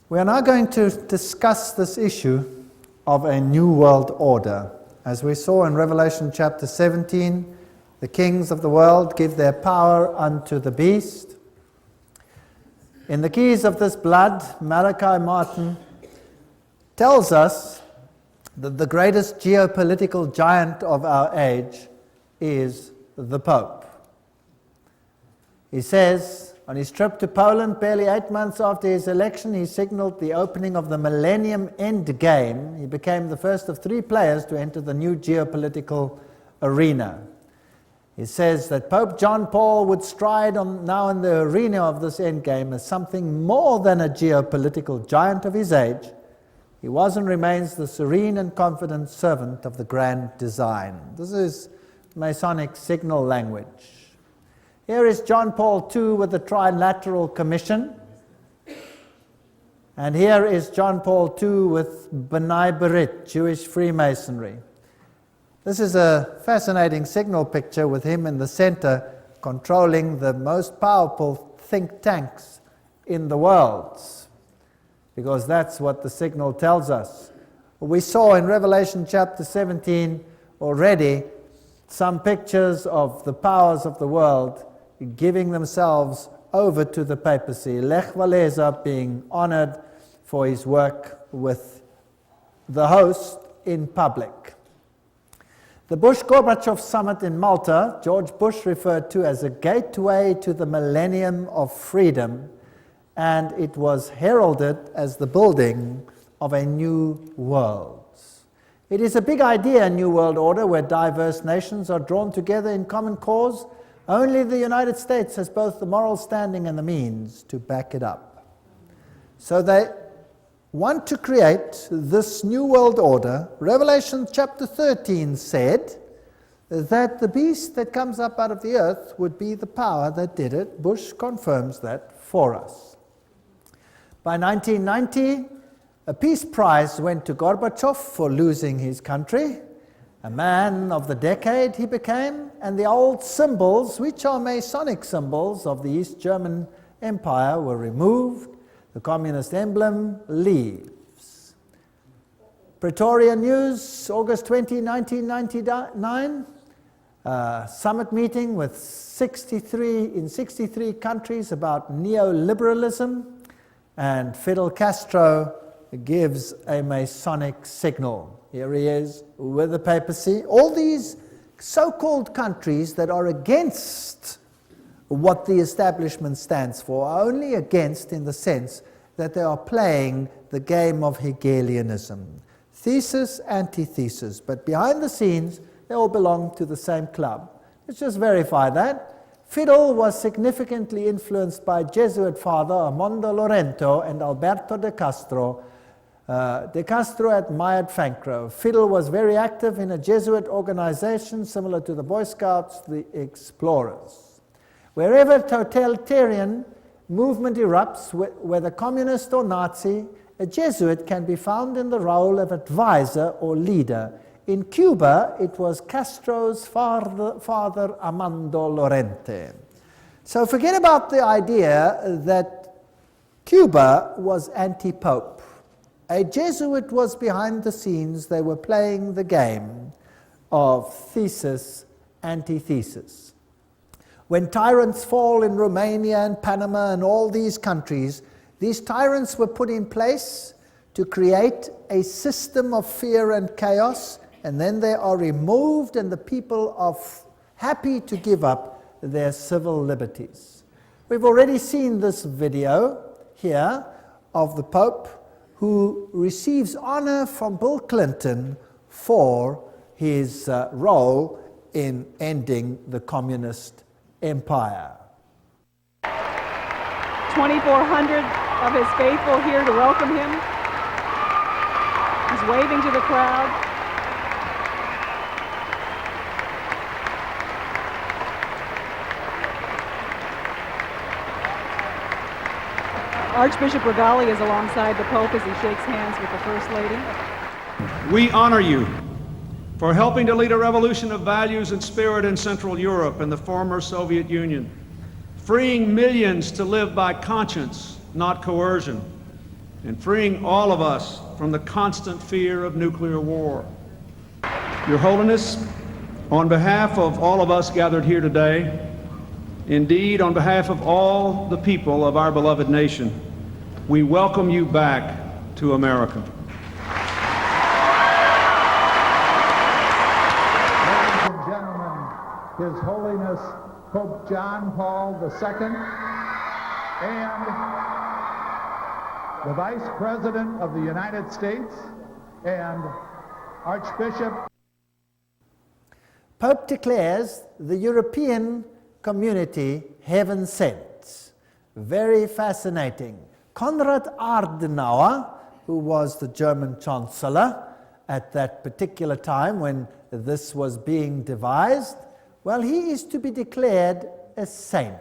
We are now going to discuss this issue of a new world order. As we saw in Revelation chapter 17, the kings of the world give their power unto the beast. In the Keys of this Blood, Malachi Martin tells us that the greatest geopolitical giant of our age is the Pope. He says, on his trip to Poland, barely 8 months after his election, he signaled the opening of the Millennium End Game. He became the first of 3 players to enter the new geopolitical arena. He says that Pope John Paul would stride now in the arena of this endgame as something more than a geopolitical giant of his age. He was and remains the serene and confident servant of the grand design. This is Masonic signal language. Here is John Paul II with the Trilateral Commission. And here is John Paul II with B'nai B'rith, Jewish Freemasonry. This is a fascinating signal picture with him in the center controlling the most powerful think tanks in the world, because that's what the signal tells us. We saw in Revelation chapter 17 already some pictures of the powers of the world giving themselves over to the papacy. Lech Walesa being honored for his work with the host in public. The Bush-Gorbachev summit in Malta, George Bush referred to as a gateway to the millennium of freedom, and it was heralded as the building of a new world. It is a big idea, a new world order, where diverse nations are drawn together in common cause. Only the United States has both the moral standing and the means to back it up. So they want to create this new world order. Revelation chapter 13 said that the beast that comes up out of the earth would be the power that did it. Bush confirms that for us. By 1990, a peace prize went to Gorbachev for losing his country. A man of the decade he became, and the old symbols, which are Masonic symbols of the East German Empire, were removed. The communist emblem leaves. Pretoria News, August 20, 1999, summit meeting with 63 countries about neoliberalism, and Fidel Castro gives a Masonic signal. Here he is with the papacy. All these so-called countries that are against what the establishment stands for are only against in the sense that they are playing the game of Hegelianism. Thesis, antithesis. But behind the scenes, they all belong to the same club. Let's just verify that. Fidel was significantly influenced by Jesuit father Armando Lorente and Alberto de Castro. De Castro admired Fancro. Fidel was very active in a Jesuit organization similar to the Boy Scouts, the Explorers. Wherever totalitarian movement erupts, whether communist or Nazi, a Jesuit can be found in the role of advisor or leader. In Cuba, it was Castro's father Armando Lorente. So forget about the idea that Cuba was anti-Pope. A Jesuit was behind the scenes. They were playing the game of thesis, antithesis. When tyrants fall in Romania and Panama and all these countries, these tyrants were put in place to create a system of fear and chaos, and then they are removed and the people are happy to give up their civil liberties. We've already seen this video here of the Pope who receives honor from Bill Clinton for his role in ending the communist empire. 2,400 of his faithful here to welcome him. He's waving to the crowd. Archbishop Regali is alongside the Pope as he shakes hands with the First Lady. We honor you for helping to lead a revolution of values and spirit in Central Europe and the former Soviet Union, freeing millions to live by conscience, not coercion, and freeing all of us from the constant fear of nuclear war. Your Holiness, on behalf of all of us gathered here today, indeed on behalf of all the people of our beloved nation, we welcome you back to America. Ladies and gentlemen, His Holiness Pope John Paul II and the Vice President of the United States and Archbishop. Pope declares the European community heaven sent. Very fascinating. Konrad Adenauer, who was the German Chancellor at that particular time when this was being devised, well, he is to be declared a saint.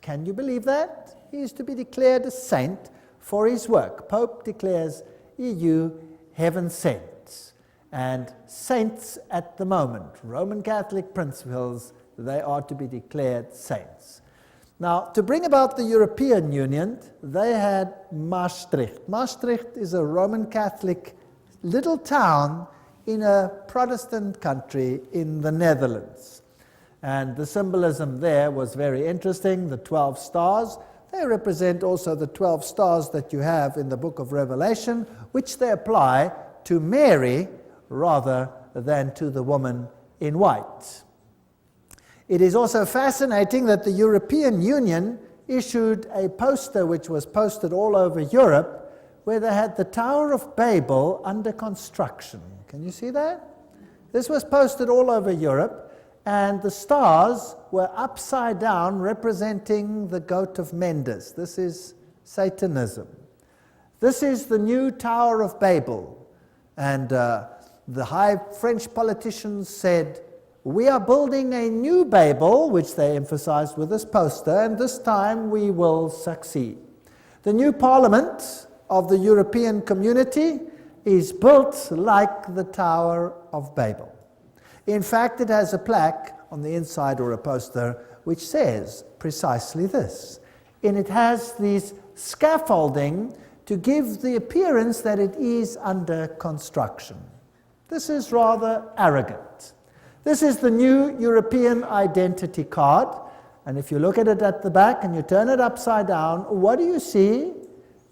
Can you believe that? He is to be declared a saint for his work. Pope declares EU heaven sent. And saints at the moment, Roman Catholic principles, they are to be declared saints. Now, to bring about the European Union, they had Maastricht. Maastricht is a Roman Catholic little town in a Protestant country in the Netherlands. And the symbolism there was very interesting. The 12 stars, they represent also the 12 stars that you have in the book of Revelation, which they apply to Mary rather than to the woman in white. It is also fascinating that the European Union issued a poster which was posted all over Europe where they had the Tower of Babel under construction. Can you see that? This was posted all over Europe, and the stars were upside down representing the goat of Mendes. This is Satanism. This is the new Tower of Babel. And the high French politicians said, we are building a new Babel, which they emphasized with this poster, and this time we will succeed. The new parliament of the European community is built like the Tower of Babel. In fact, it has a plaque on the inside or a poster which says precisely this. And it has these scaffolding to give the appearance that it is under construction. This is rather arrogant. This is the new European identity card, and if you look at it at the back and you turn it upside down, what do you see?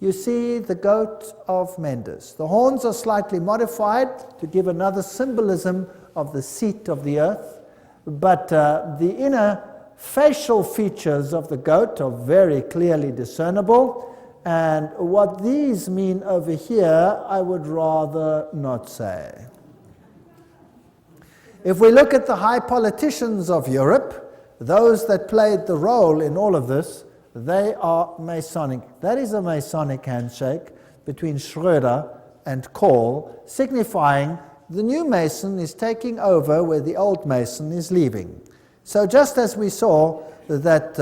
You see the goat of Mendes. The horns are slightly modified to give another symbolism of the seat of the earth, but the inner facial features of the goat are very clearly discernible, and what these mean over here, I would rather not say. If we look at the high politicians of Europe, those that played the role in all of this, they are Masonic. That is a Masonic handshake between Schröder and Kohl, signifying the new Mason is taking over where the old Mason is leaving. So just as we saw that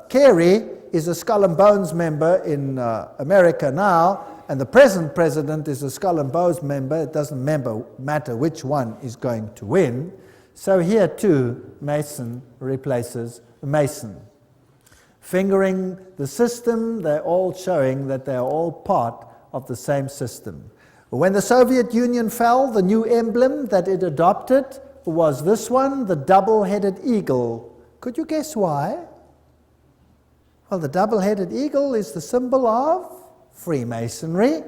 Kerry is a Skull and Bones member in America now, and the present president is a Skull and Bones member, it doesn't matter which one is going to win. So here too, Mason replaces Mason. Fingering the system, they're all showing that they're all part of the same system. When the Soviet Union fell, the new emblem that it adopted was this one, the double-headed eagle. Could you guess why? Well, the double-headed eagle is the symbol of Freemasonry,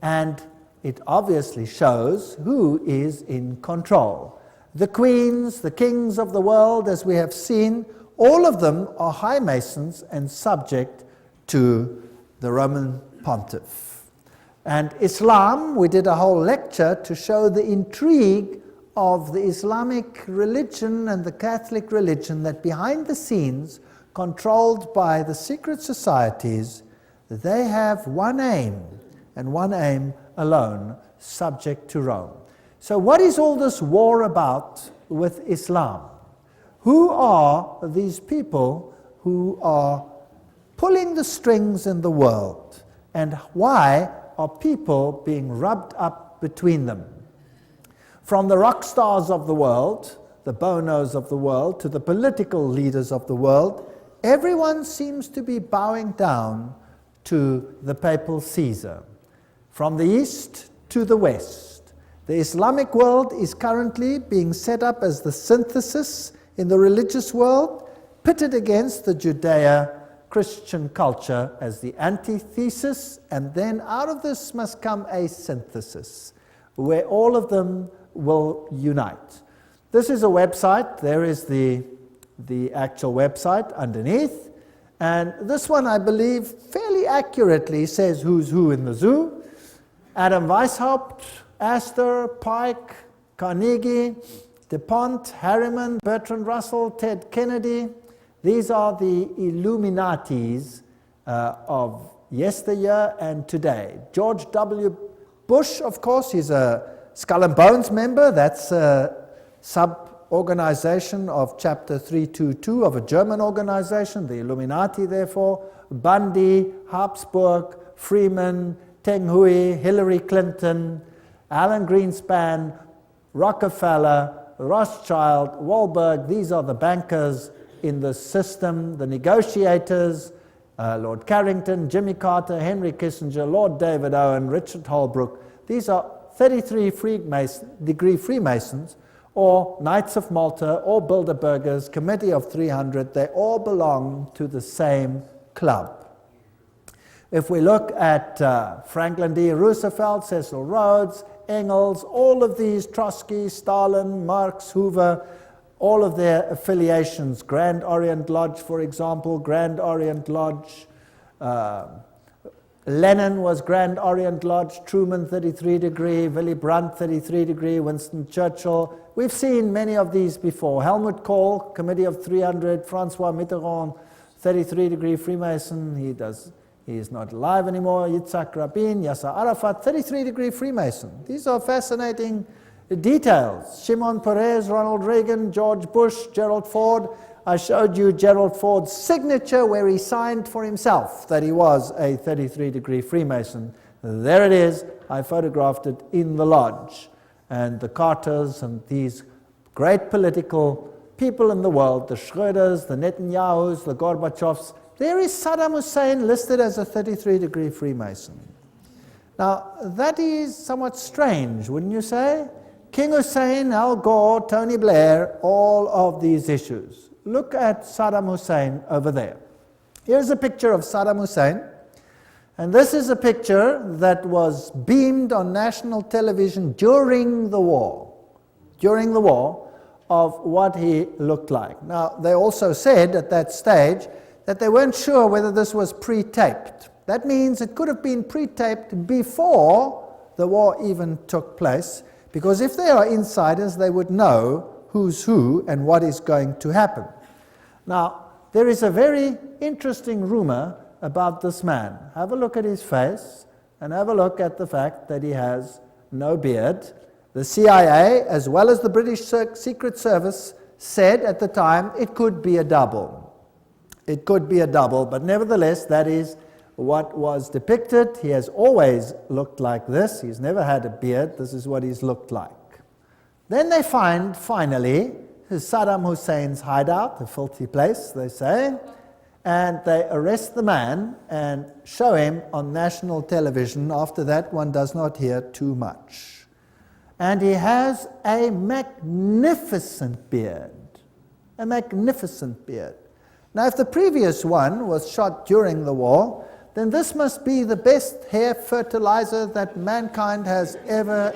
and it obviously shows who is in control. The queens, the kings of the world, as we have seen, all of them are high Masons and subject to the Roman pontiff. And Islam, we did a whole lecture to show the intrigue of the Islamic religion and the Catholic religion, that behind the scenes, controlled by the secret societies, they have one aim, and one aim alone, subject to Rome. So what is all this war about with Islam? Who are these people who are pulling the strings in the world? And why are people being rubbed up between them? From the rock stars of the world, the Bonos of the world, to the political leaders of the world, everyone seems to be bowing down to the papal Caesar. from the east to the west. The Islamic world is currently being set up as the synthesis in the religious world, pitted against the Judeo-Christian culture as the antithesis, and then out of this must come a synthesis, where all of them will unite. This is a website. There is the actual website underneath. And this one, I believe, fairly accurately says who's who in the zoo. Adam Weishaupt, Astor, Pike, Carnegie, DuPont, Harriman, Bertrand Russell, Ted Kennedy. These are the Illuminatis of yesteryear and today. George W. Bush, of course, he's a Skull and Bones member. That's a sub-organization of Chapter 322 of a German organization, the Illuminati, therefore. Bundy, Habsburg, Freeman, Teng Hui, Hillary Clinton, Alan Greenspan, Rockefeller, Rothschild, Wahlberg. These are the bankers in the system, the negotiators, Lord Carrington, Jimmy Carter, Henry Kissinger, Lord David Owen, Richard Holbrooke. These are 33-degree Freemasons, or Knights of Malta, or Bilderbergers, Committee of 300. They all belong to the same club. If we look at Franklin D. Roosevelt, Cecil Rhodes, Engels, all of these, Trotsky, Stalin, Marx, Hoover, all of their affiliations, Grand Orient Lodge, for example, Grand Orient Lodge, Lenin was Grand Orient Lodge, Truman 33-degree, Willy Brandt 33-degree, Winston Churchill. We've seen many of these before. Helmut Kohl, Committee of 300, Francois Mitterrand, 33-degree Freemason. He is not alive anymore. Yitzhak Rabin, Yasser Arafat, 33-degree Freemason. These are fascinating details. Shimon Peres, Ronald Reagan, George Bush, Gerald Ford. I showed you Gerald Ford's signature where he signed for himself that he was a 33-degree Freemason. There it is. I photographed it in the lodge. And the Carters and these great political people in the world, the Schröders, the Netanyahus, the Gorbachevs, there is Saddam Hussein listed as a 33-degree Freemason. Now, that is somewhat strange, wouldn't you say? King Hussein, Al Gore, Tony Blair, all of these issues. Look at Saddam Hussein over there. Here's a picture of Saddam Hussein. And this is a picture that was beamed on national television during the war. During the war, of what he looked like. Now, they also said at that stage that they weren't sure whether this was pre-taped. That means it could have been pre-taped before the war even took place, because if they are insiders, they would know who's who and what is going to happen. Now, there is a very interesting rumor about this man. Have a look at his face, and have a look at the fact that he has no beard. The CIA, as well as the British Secret Service, said at the time it could be a double. It could be a double, but nevertheless, that is what was depicted. He has always looked like this. He's never had a beard. This is what he's looked like. Then they find, finally, Saddam Hussein's hideout, a filthy place, they say, and they arrest the man and show him on national television. After that, one does not hear too much. And he has a magnificent beard. A magnificent beard. Now, if the previous one was shot during the war, then this must be the best hair fertilizer that mankind has ever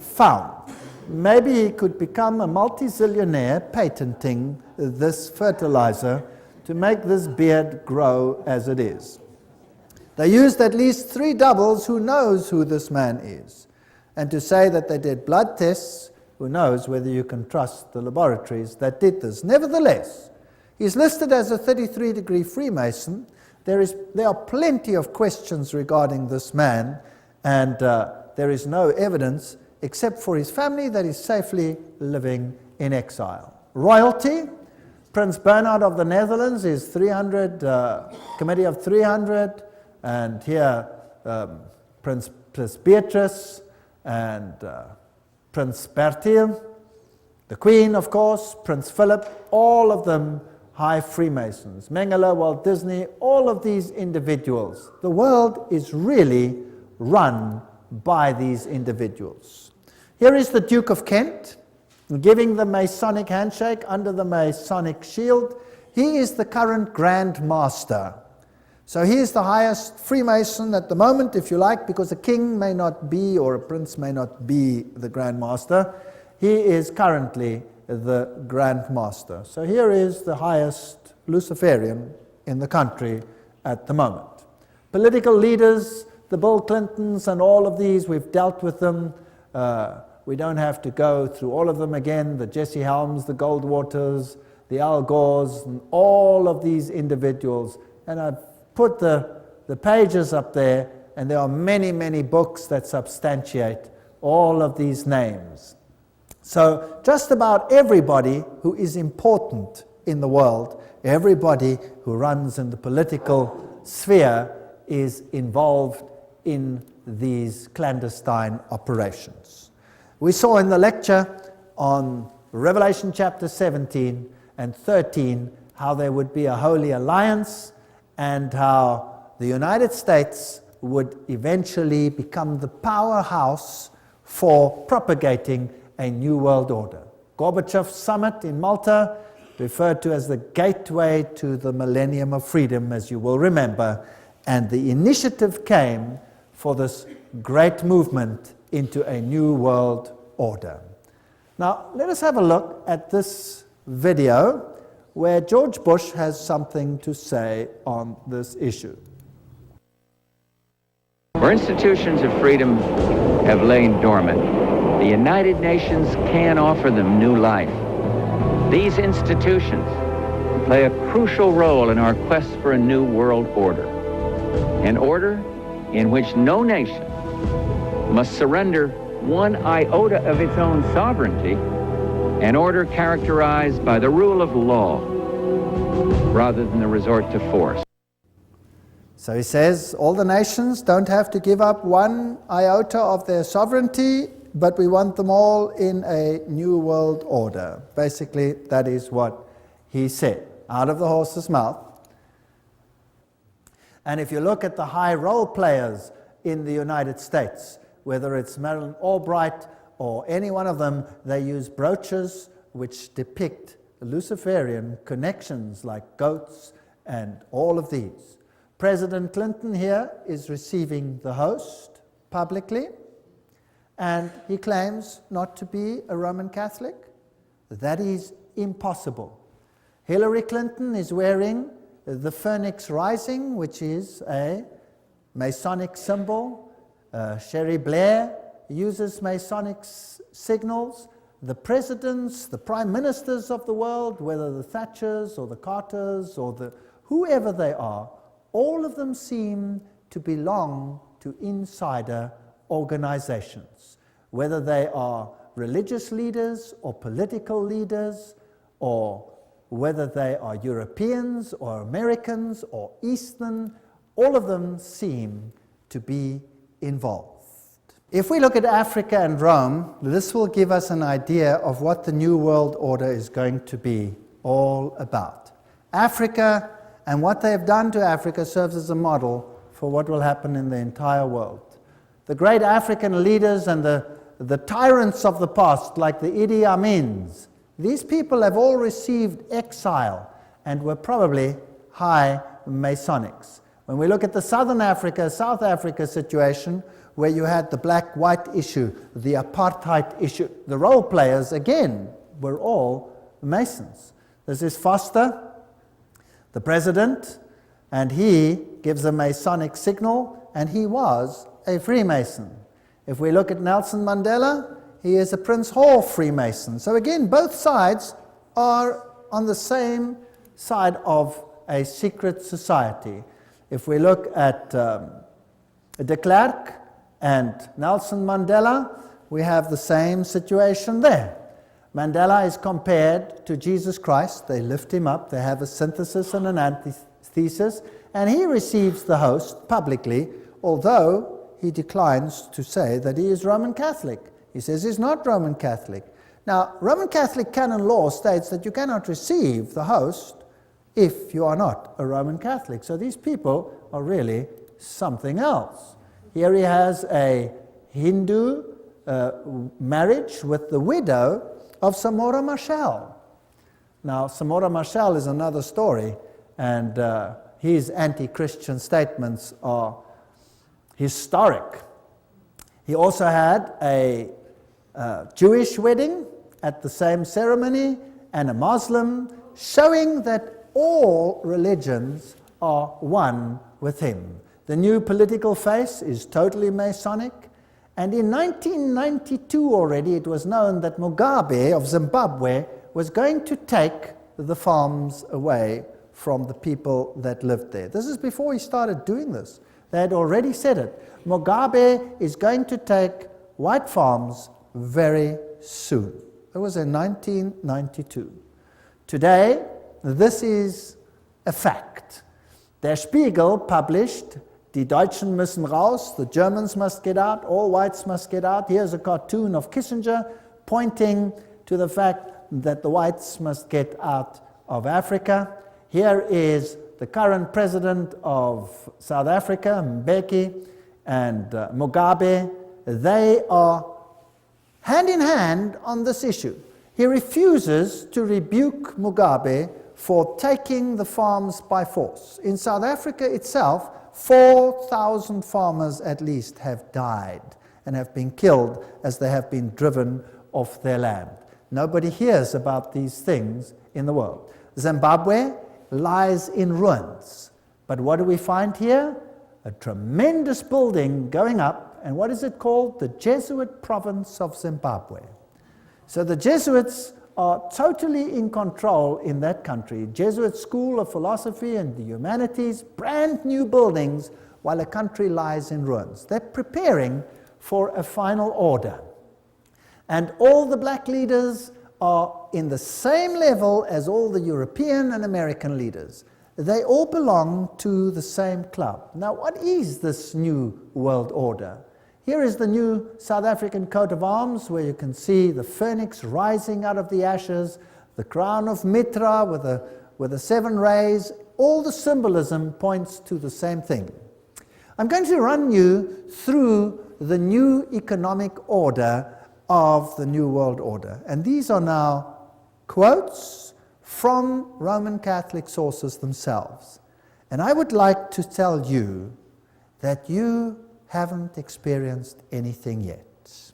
found. Maybe he could become a multi-zillionaire patenting this fertilizer to make this beard grow as it is. They used at least 3 doubles. Who knows who this man is? And to say that they did blood tests, who knows whether you can trust the laboratories that did this. Nevertheless, he's listed as a 33-degree Freemason. There are plenty of questions regarding this man, and there is no evidence except for his family that is safely living in exile. Royalty, Prince Bernhard of the Netherlands is 300, Committee of 300, and here Princess Beatrice and Prince Bertil, the Queen, of course, Prince Philip, all of them high Freemasons, Mengele, Walt Disney, all of these individuals. The world is really run by these individuals. Here is the Duke of Kent, giving the Masonic handshake under the Masonic shield. He is the current Grand Master. So he is the highest Freemason at the moment, if you like, because a king may not be, or a prince may not be the Grand Master. He is currently the Grand Master. So here is the highest Luciferian in the country at the moment. Political leaders, the Bill Clintons and all of these, we've dealt with them. We don't have to go through all of them again, the Jesse Helms, the Goldwaters, the Al Gores, and all of these individuals. And I've put the pages up there, and there are many, many books that substantiate all of these names. So just about everybody who is important in the world, everybody who runs in the political sphere is involved in these clandestine operations. We saw in the lecture on Revelation chapter 17 and 13 how there would be a holy alliance and how the United States would eventually become the powerhouse for propagating a new world order. Gorbachev's summit in Malta, referred to as the gateway to the millennium of freedom, as you will remember, and the initiative came for this great movement into a new world order. Now, let us have a look at this video where George Bush has something to say on this issue. Where institutions of freedom have lain dormant, the United Nations can offer them new life. These institutions play a crucial role in our quest for a new world order, an order in which no nation must surrender one iota of its own sovereignty, an order characterized by the rule of law rather than the resort to force. So he says all the nations don't have to give up one iota of their sovereignty, but we want them all in a new world order. Basically, that is what he said, out of the horse's mouth. And if you look at the high role players in the United States, whether it's Madeleine Albright or any one of them, they use brooches which depict Luciferian connections like goats and all of these. President Clinton here is receiving the host publicly, and he claims not to be a Roman Catholic. That is impossible. Hillary Clinton is wearing the Phoenix Rising, which is a Masonic symbol. Sherry Blair uses Masonic signals. The presidents, the prime ministers of the world, whether the Thatchers or the Carters or the whoever they are, all of them seem to belong to insider organizations, whether they are religious leaders or political leaders, or whether they are Europeans or Americans or Eastern, all of them seem to be involved. If we look at Africa and Rome, this will give us an idea of what the New World Order is going to be all about. Africa and what they have done to Africa serves as a model for what will happen in the entire world. The great African leaders and the tyrants of the past, like the Idi Amins, these people have all received exile and were probably high Masonics. When we look at the Southern Africa, South Africa situation, where you had the black-white issue, the apartheid issue, the role players, again, were all Masons. This is Foster, the president, and he gives a Masonic signal, and he was a Freemason. If we look at Nelson Mandela, he is a Prince Hall Freemason. So again, both sides are on the same side of a secret society. If we look at de Klerk and Nelson Mandela, we have the same situation there. Mandela is compared to Jesus Christ. They lift him up. They have a synthesis and an antithesis, and he receives the host publicly, although he declines to say that he is Roman Catholic. He says he's not Roman Catholic. Now, Roman Catholic canon law states that you cannot receive the host if you are not a Roman Catholic. So these people are really something else. Here he has a Hindu marriage with the widow of Samora Machel. Now, Samora Machel is another story, and his anti-Christian statements are historic. He also had a Jewish wedding at the same ceremony and a Muslim, showing that all religions are one with him. The new political face is totally Masonic, and in 1992 already it was known that Mugabe of Zimbabwe was going to take the farms away from the people that lived there. This is before he started doing this. They had already said it. Mugabe is going to take white farms very soon. It was in 1992. Today, this is a fact. Der Spiegel published, Die Deutschen müssen raus, the Germans must get out, all whites must get out. Here's a cartoon of Kissinger pointing to the fact that the whites must get out of Africa. Here is the current president of South Africa, Mbeki, and Mugabe. They are hand in hand on this issue. He refuses to rebuke Mugabe for taking the farms by force. In South Africa itself, 4,000 farmers at least have died and have been killed as they have been driven off their land. Nobody hears about these things in the world. Zimbabwe lies in ruins. But what do we find here? A tremendous building going up, and what is it called? The Jesuit province of Zimbabwe. So the Jesuits are totally in control in that country. Jesuit School of Philosophy and the Humanities, brand new buildings, while a country lies in ruins. They're preparing for a final order. And all the black leaders are in the same level as all the European and American leaders. They all belong to the same club. Now, what is this new world order? Here is the new South African coat of arms, where you can see the phoenix rising out of the ashes, the crown of Mitra with the 7 rays. All the symbolism points to the same thing. I'm going to run you through the new economic order of the New World Order. And these are now quotes from Roman Catholic sources themselves. And I would like to tell you that you haven't experienced anything yet.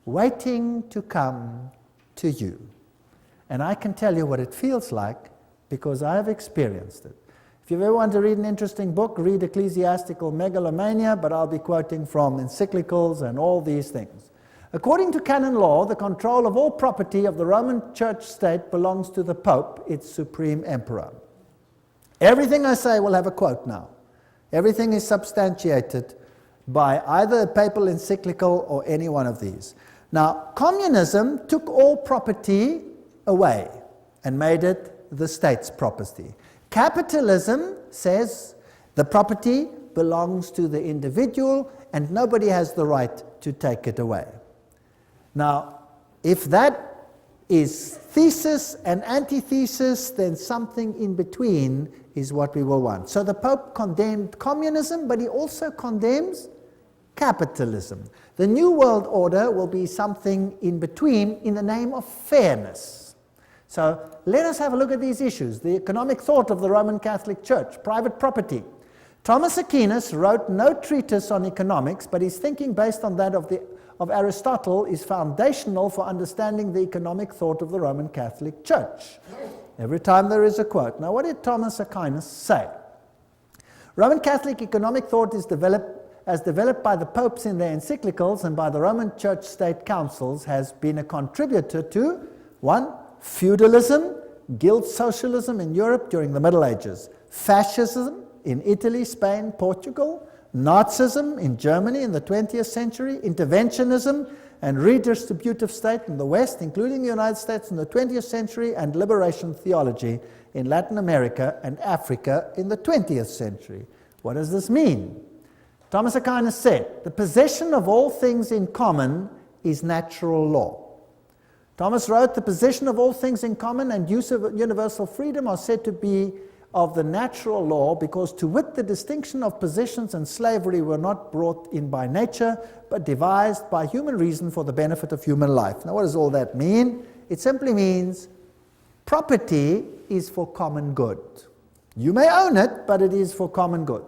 Waiting to come to you. And I can tell you what it feels like because I have experienced it. If you ever want to read an interesting book, read Ecclesiastical Megalomania, but I'll be quoting from encyclicals and all these things. According to canon law, the control of all property of the Roman Church state belongs to the Pope, its supreme emperor. Everything I say will have a quote now. Everything is substantiated by either a papal encyclical or any one of these. Now, communism took all property away and made it the state's property. Capitalism says the property belongs to the individual and nobody has the right to take it away. Now, if that is thesis and antithesis, then something in between is what we will want. So the Pope condemned communism, but he also condemns capitalism. The New World Order will be something in between in the name of fairness. So let us have a look at these issues. The economic thought of the Roman Catholic Church, private property. Thomas Aquinas wrote no treatise on economics, but his thinking based on that of Aristotle is foundational for understanding the economic thought of the Roman Catholic Church. Every time there is a quote. Now, what did Thomas Aquinas say? Roman Catholic economic thought is developed by the popes in their encyclicals and by the Roman Church state councils, has been a contributor to 1. Feudalism, guild socialism in Europe during the Middle Ages, fascism in Italy, Spain, Portugal, Nazism in Germany in the 20th century, interventionism and redistributive state in the West, including the United States in the 20th century, and liberation theology in Latin America and Africa in the 20th century. What does this mean? Thomas Aquinas said, the possession of all things in common is natural law. Thomas wrote, the possession of all things in common and use of universal freedom are said to be of the natural law, because to wit the distinction of possessions and slavery were not brought in by nature, but devised by human reason for the benefit of human life. Now what does all that mean? It simply means property is for common good. You may own it, but it is for common good.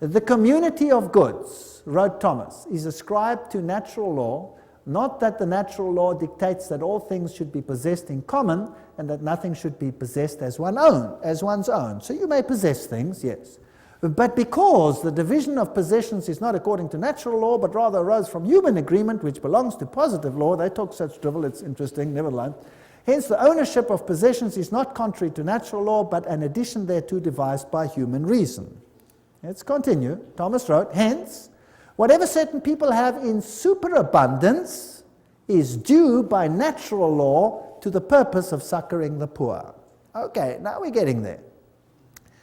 The community of goods, wrote Thomas, is ascribed to natural law, not that the natural law dictates that all things should be possessed in common and that nothing should be possessed as one's own. So you may possess things, yes. But because the division of possessions is not according to natural law, but rather arose from human agreement, which belongs to positive law, they talk such drivel, it's interesting, never mind. Hence the ownership of possessions is not contrary to natural law, but an addition thereto devised by human reason. Let's continue. Thomas wrote, hence, whatever certain people have in superabundance is due by natural law to the purpose of succoring the poor. Okay, now we're getting there.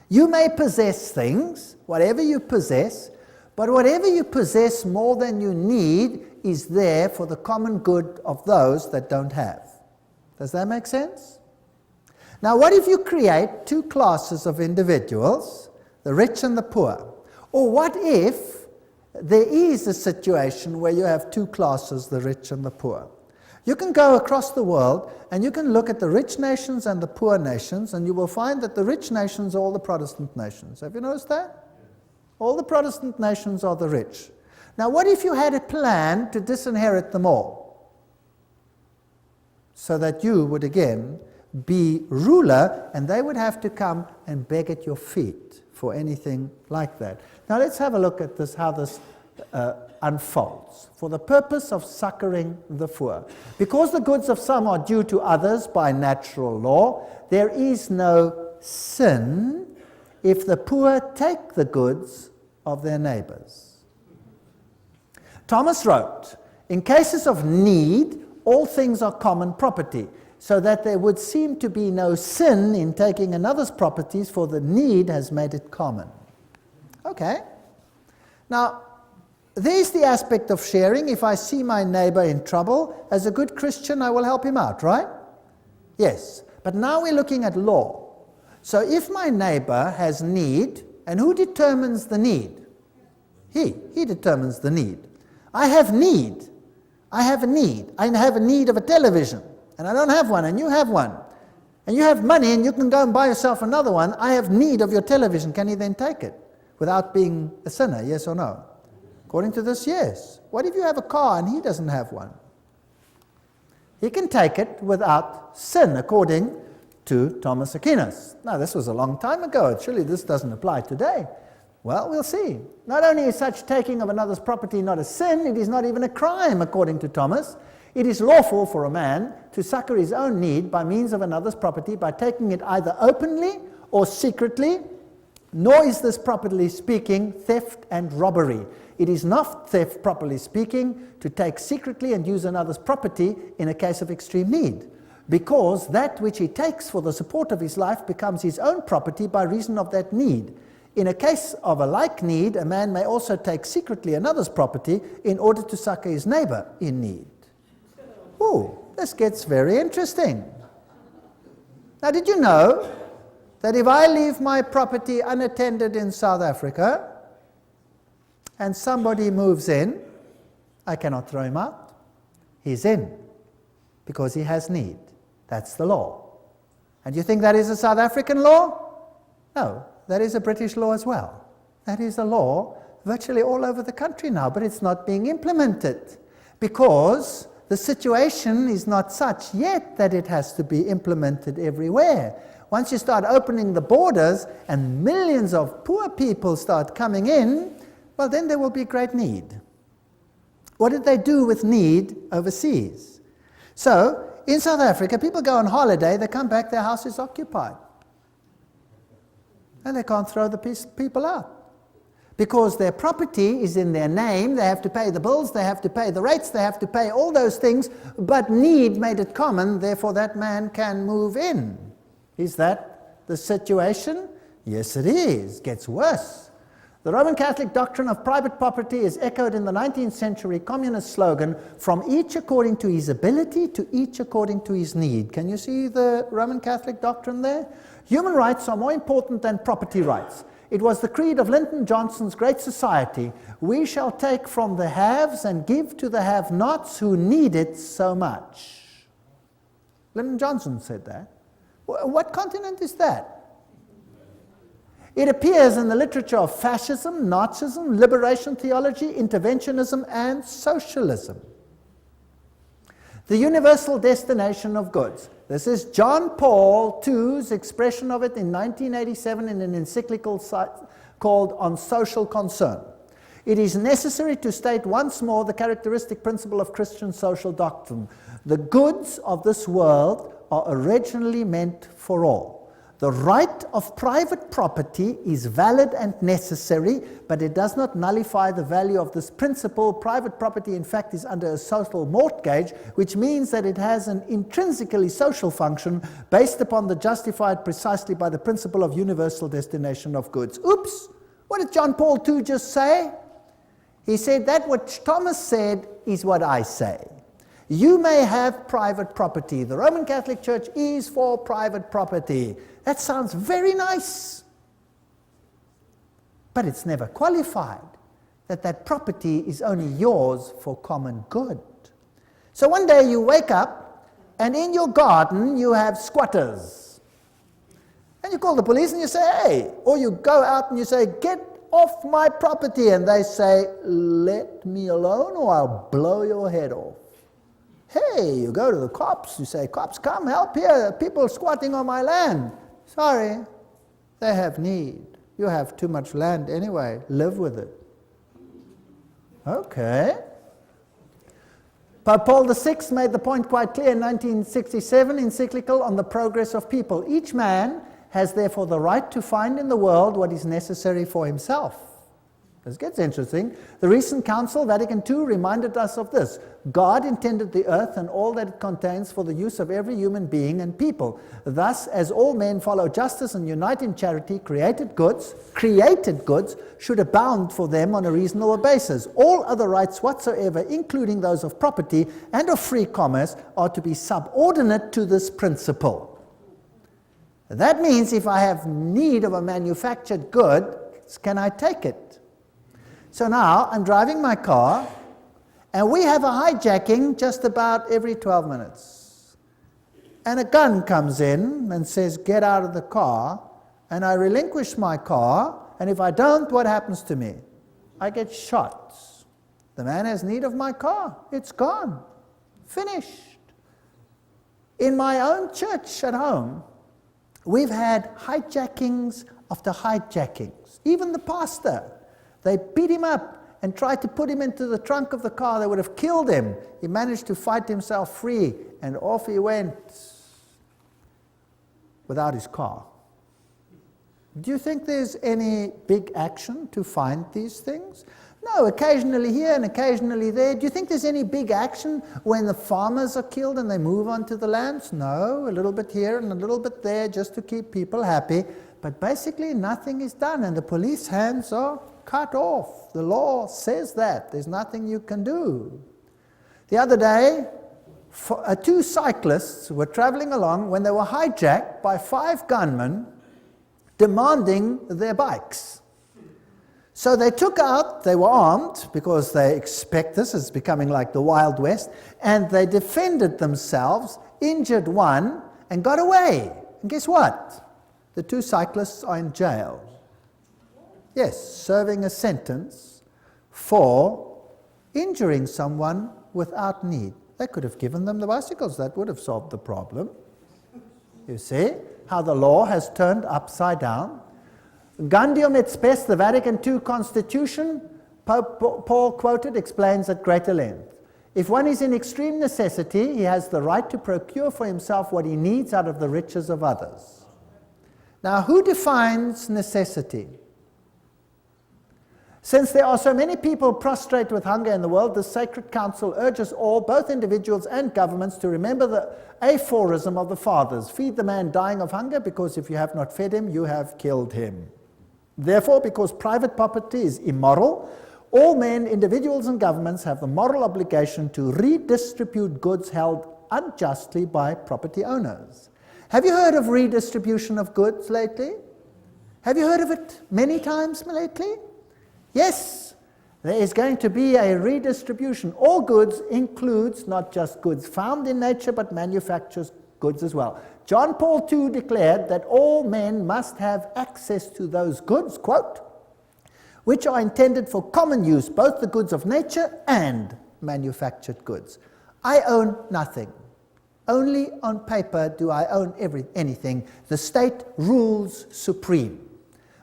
You may possess things, whatever you possess, but whatever you possess more than you need is there for the common good of those that don't have. Does that make sense? Now what if you create two classes of individuals, the rich and the poor? Or what if there is a situation where you have two classes, the rich and the poor? You can go across the world and you can look at the rich nations and the poor nations, and you will find that the rich nations are all the Protestant nations. Have you noticed that? All the Protestant nations are the rich. Now what if you had a plan to disinherit them all, so that you would again be ruler and they would have to come and beg at your feet for anything like that? Now let's have a look at this, how this unfolds. For the purpose of succoring the poor. Because the goods of some are due to others by natural law, there is no sin if the poor take the goods of their neighbors. Thomas wrote, in cases of need, all things are common property, so that there would seem to be no sin in taking another's properties, for the need has made it common. Okay. Now, there's the aspect of sharing. If I see my neighbor in trouble, as a good Christian, I will help him out, right? Yes. But now we're looking at law. So if my neighbor has need, and who determines the need? He determines the need. I have need. I have a need. I have a need of a television, and I don't have one, and you have one. And you have money, and you can go and buy yourself another one. I have need of your television. Can he then take it without being a sinner, yes or no? According to this, yes. What if you have a car and he doesn't have one? He can take it without sin, according to Thomas Aquinas. Now, this was a long time ago. Surely this doesn't apply today. Well, we'll see. Not only is such taking of another's property not a sin, it is not even a crime, according to Thomas. It is lawful for a man to succor his own need by means of another's property by taking it either openly or secretly, nor is this, properly speaking, theft and robbery. It is not theft, properly speaking, to take secretly and use another's property in a case of extreme need, because that which he takes for the support of his life becomes his own property by reason of that need. In a case of a like need, a man may also take secretly another's property in order to succor his neighbor in need. Ooh, this gets very interesting. Now, did you know that if I leave my property unattended in South Africa and somebody moves in, I cannot throw him out? He's in because he has need. That's the law. And you think that is a South African law? No, that is a British law as well. That is a law virtually all over the country now, but it's not being implemented because the situation is not such yet that it has to be implemented everywhere. Once you start opening the borders and millions of poor people start coming in, well, then there will be great need. What did they do with need overseas? So, in South Africa, people go on holiday, they come back, their house is occupied. And they can't throw the people out. Because their property is in their name, they have to pay the bills, they have to pay the rates, they have to pay all those things, but need made it common, therefore that man can move in. Is that the situation? Yes, it is. Gets worse. The Roman Catholic doctrine of private property is echoed in the 19th century communist slogan, from each according to his ability to each according to his need. Can you see the Roman Catholic doctrine there? Human rights are more important than property rights. It was the creed of Lyndon Johnson's Great Society. We shall take from the haves and give to the have-nots who need it so much. Lyndon Johnson said that. What continent is that? It appears in the literature of fascism, Nazism, liberation theology, interventionism, and socialism. The universal destination of goods. This is John Paul II's expression of it in 1987 in an encyclical called On Social Concern. It is necessary to state once more the characteristic principle of Christian social doctrine. The goods of this world are originally meant for all. The right of private property is valid and necessary, but it does not nullify the value of this principle. Private property, in fact, is under a social mortgage, which means that it has an intrinsically social function based upon the justified precisely by the principle of universal destination of goods. Oops! What did John Paul II just say? He said that what Thomas said is what I say. You may have private property. The Roman Catholic Church is for private property. That sounds very nice. But it's never qualified that that property is only yours for common good. So one day you wake up and in your garden you have squatters. And you call the police and you say, hey, or you go out and you say, get off my property. And they say, let me alone or I'll blow your head off. Hey, you go to the cops, you say, cops, come help here, people squatting on my land. Sorry, they have need. You have too much land anyway, live with it. Okay. Pope Paul VI made the point quite clear in 1967 encyclical on the progress of people. Each man has therefore the right to find in the world what is necessary for himself. This gets interesting. The recent Council, Vatican II, reminded us of this. God intended the earth and all that it contains for the use of every human being and people. Thus, as all men follow justice and unite in charity, created goods should abound for them on a reasonable basis. All other rights whatsoever, including those of property and of free commerce, are to be subordinate to this principle. That means if I have need of a manufactured good, can I take it? So now I'm driving my car, and we have a hijacking just about every 12 minutes. And a gun comes in and says, get out of the car, and I relinquish my car, and if I don't, what happens to me? I get shot. The man has need of my car. It's gone. Finished. In my own church at home, we've had hijackings after hijackings. Even the pastor. They beat him up and tried to put him into the trunk of the car. They would have killed him. He managed to fight himself free, and off he went without his car. Do you think there's any big action to find these things? No, occasionally here and occasionally there. Do you think there's any big action when the farmers are killed and they move onto the lands? No, a little bit here and a little bit there just to keep people happy. But basically nothing is done, and the police hands are cut off. The law says that. There's nothing you can do. The other day, two cyclists were traveling along when they were hijacked by 5 gunmen demanding their bikes. So they they were armed because they expect this is becoming like the Wild West, and they defended themselves, injured one, and got away. And guess what? The 2 cyclists are in jail. Yes, serving a sentence for injuring someone without need. They could have given them the bicycles. That would have solved the problem. You see how the law has turned upside down? Gaudium et Spes, the Vatican II Constitution, Pope Paul quoted, explains at greater length. If one is in extreme necessity, he has the right to procure for himself what he needs out of the riches of others. Now, who defines necessity? Since there are so many people prostrate with hunger in the world, the Sacred Council urges all, both individuals and governments, to remember the aphorism of the Fathers. Feed the man dying of hunger, because if you have not fed him, you have killed him. Therefore, because private property is immoral, all men, individuals and governments have the moral obligation to redistribute goods held unjustly by property owners. Have you heard of redistribution of goods lately? Have you heard of it many times lately? Yes, there is going to be a redistribution. All goods includes not just goods found in nature, but manufactured goods as well. John Paul II declared that all men must have access to those goods, quote, which are intended for common use, both the goods of nature and manufactured goods. I own nothing. Only on paper do I own anything. The state rules supreme.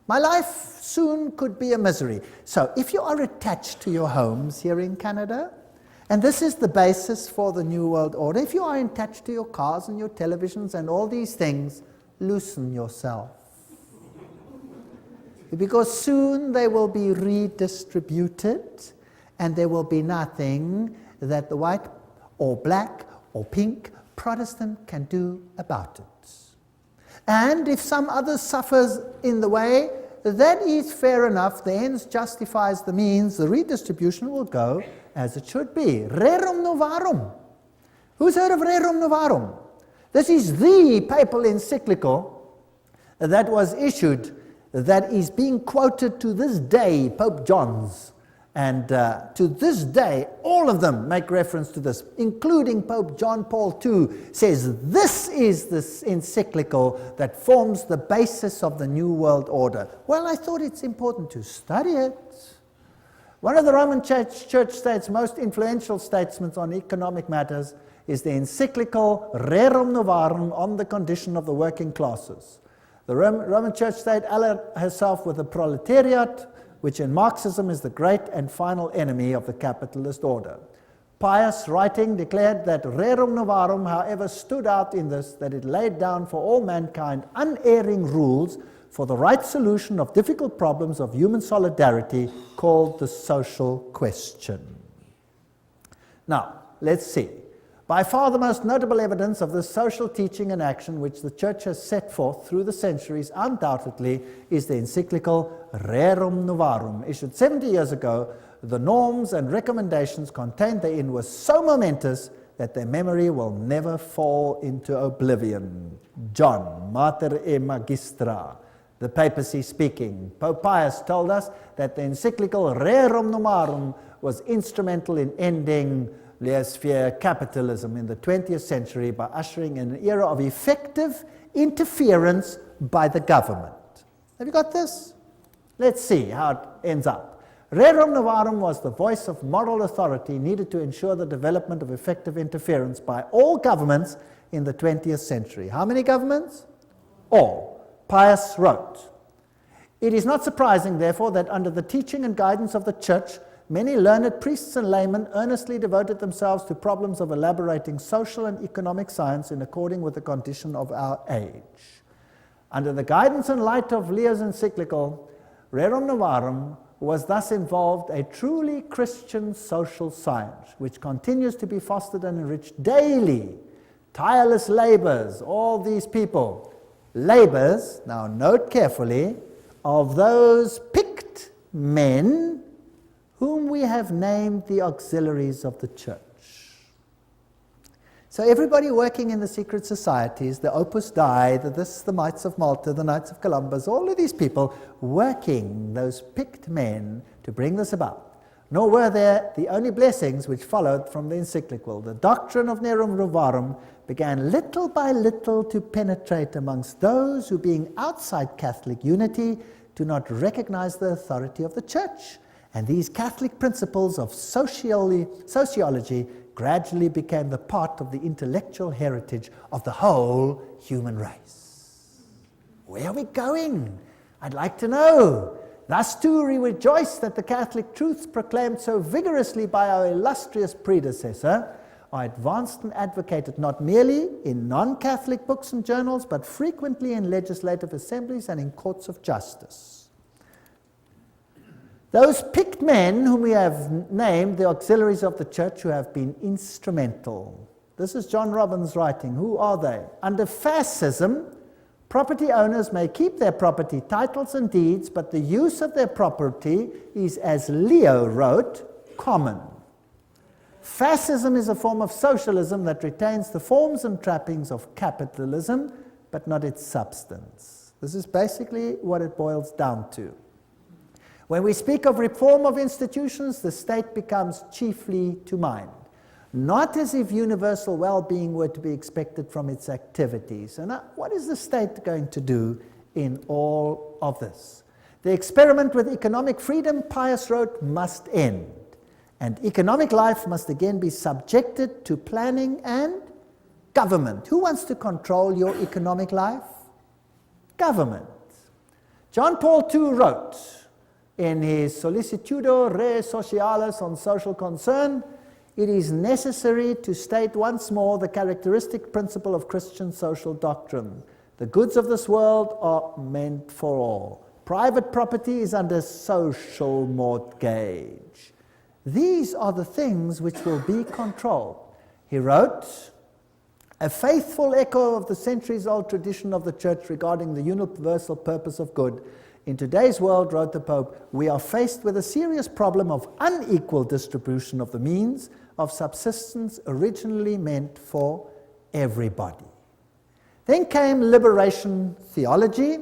My life soon could be a misery. So if you are attached to your homes here in Canada, and this is the basis for the New World Order, if you are attached to your cars and your televisions and all these things, loosen yourself. Because soon they will be redistributed, and there will be nothing that the white or black or pink Protestant can do about it. And if some others suffers in the way, that is fair enough. The ends justifies the means. The redistribution will go as it should be. Rerum novarum. Who's heard of Rerum novarum? This is the papal encyclical that was issued, that is being quoted to this day, Pope John's. And to this day, all of them make reference to this, including Pope John Paul II, says this is this encyclical that forms the basis of the New World Order. Well, I thought it's important to study it. One of the Roman Church State's most influential statesmen on economic matters is the encyclical Rerum Novarum on the condition of the working classes. The Roman Church State allied herself with the proletariat, which in Marxism is the great and final enemy of the capitalist order. Pius writing declared that Rerum Novarum, however, stood out in this, that it laid down for all mankind unerring rules for the right solution of difficult problems of human solidarity called the social question. Now, let's see. By far the most notable evidence of this social teaching and action which the Church has set forth through the centuries undoubtedly is the encyclical Rerum Novarum, issued 70 years ago. The norms and recommendations contained therein were so momentous that their memory will never fall into oblivion. John, Mater e Magistra, the papacy speaking. Pope Pius told us that the encyclical Rerum Novarum was instrumental in ending laissez-faire capitalism in the 20th century by ushering in an era of effective interference by the government. Have you got this? Let's see how it ends up. Rerum Novarum was the voice of moral authority needed to ensure the development of effective interference by all governments in the 20th century. How many governments? All. Pius wrote, "It is not surprising, therefore, that under the teaching and guidance of the Church, many learned priests and laymen earnestly devoted themselves to problems of elaborating social and economic science in accordance with the condition of our age. Under the guidance and light of Leo's encyclical, Rerum Novarum was thus involved a truly Christian social science, which continues to be fostered and enriched daily. Tireless labors, all these people, labors, now note carefully, of those picked men whom we have named the auxiliaries of the Church." So everybody working in the secret societies, the Opus Dei, the Knights of Malta, the Knights of Columbus, all of these people working, those picked men, to bring this about. Nor were there the only blessings which followed from the encyclical. The doctrine of Rerum Novarum began little by little to penetrate amongst those who, being outside Catholic unity, do not recognize the authority of the Church. And these Catholic principles of sociology gradually became the part of the intellectual heritage of the whole human race. Where are we going? I'd like to know. Thus too we rejoice that the Catholic truths proclaimed so vigorously by our illustrious predecessor are advanced and advocated not merely in non-Catholic books and journals, but frequently in legislative assemblies and in courts of justice. Those picked men whom we have named the auxiliaries of the Church who have been instrumental. This is John Robbins writing. Who are they? Under fascism, Property owners may keep their property titles and deeds, but the use of their property is, as Leo wrote, common. Fascism is a form of socialism that retains the forms and trappings of capitalism, but not its substance. This is basically what it boils down to. When we speak of reform of institutions, the state becomes chiefly to mind, not as if universal well-being were to be expected from its activities. And what is the state going to do in all of this? The experiment with economic freedom, Pius wrote, must end. And economic life must again be subjected to planning and government. Who wants to control your economic life? Government. John Paul II wrote in his Solicitudo Re Socialis on social concern, it is necessary to state once more the characteristic principle of Christian social doctrine. The goods of this world are meant for all. Private property is under social mortgage. These are the things which will be controlled. He wrote, a faithful echo of the centuries-old tradition of the Church regarding the universal purpose of good. In today's world, wrote the Pope, we are faced with a serious problem of unequal distribution of the means of subsistence originally meant for everybody. Then came liberation theology,